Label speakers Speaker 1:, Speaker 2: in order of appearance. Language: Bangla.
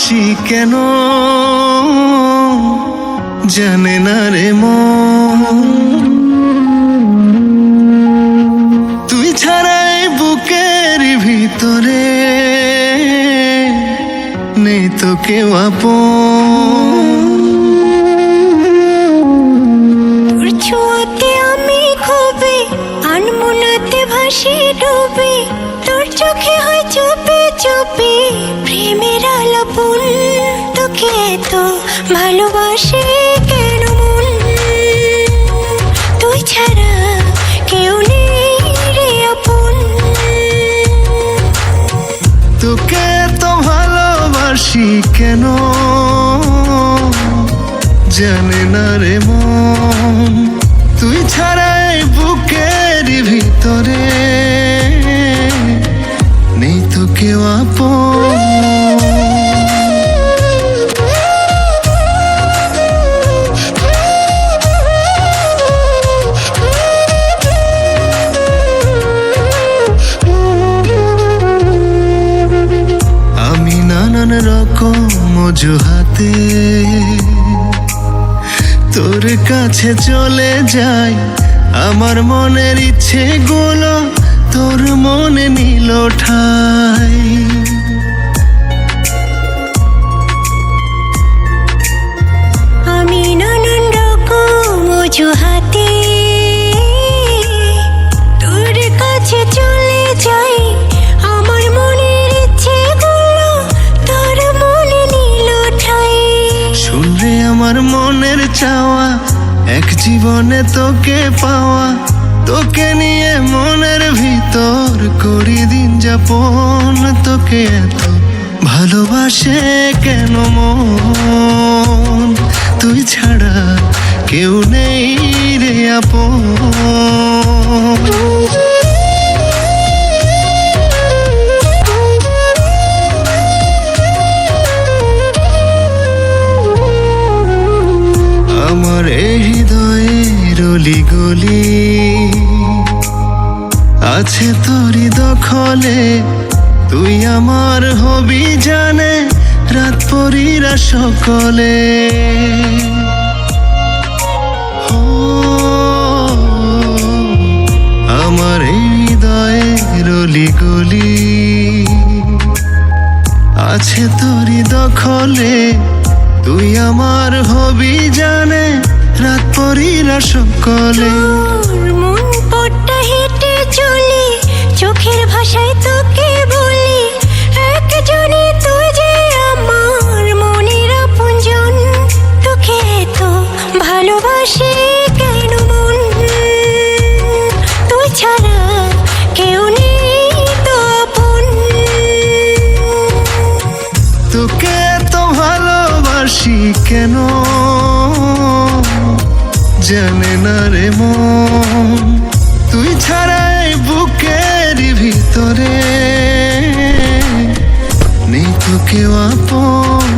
Speaker 1: ভালোবাসি কেন জানে না রে মন, তুই ছাড়াই বুকের ভিতরে নেই তো কেউ আপন।
Speaker 2: তোর ছোঁয়াতে আমি খুবই আনমনাতে ভাসি ডুবি, তোর চোখে হয় চুপি চুপি প্রেমের আলাপন। তোকে এত ভালোবাসি কেন মন, তুই ছাড়া কেউ নেই রে আপন।
Speaker 1: তোকে এত ভালোবাসি কেন জানে না রে মন, তুই ছাড়াই বুকের ভিতরে নেই তো কেউ আপন। আমি নানান রকম অজুহাতে তোর কাছে চলে যাই, আমার মনের ইচ্ছেগুলো তোর মনে নিল ঠাই।
Speaker 2: আমি নানান রকম অজুহাতে তোর কাছে চলে যাই, আমার মনের ইচ্ছেগুলো তোর মনে নিল ঠাই।
Speaker 1: শুনলে আমার মনের চাওয়া, এক জীবনে তোকে পাওয়া, তোকে নিয়ে মনের ভিতর করি দিন যাপন। তোকে এত ভালোবাসে কেন মন, তুই ছাড়া কেউ নেই রে আপন। আমার এই হৃদয়ের অলিগলি আছে তোরই দখলে, তুই আমার হবি জানে রাত পরীরা সকলে। ও, আমার এই হৃদয়ের অলিগলি আছে তোরই দখলে, তুই আমার হবি জানে রাত পরীরা সকলে।
Speaker 2: তোর মন পট্টা হেঁটে চলি, চোখের ভাষায় তোকে বলি, একজনই তুই যে আমার মনের আপনজন। তোকে এত ভালোবাসি কেন মন, তুই ছাড়া কেউ নেই তো আপন।
Speaker 1: তোকে এত ভালোবাসি কেন জানে না রে মন, তুই ছাড়াই বুকের ভিতরে নেই তো কেউ আপন।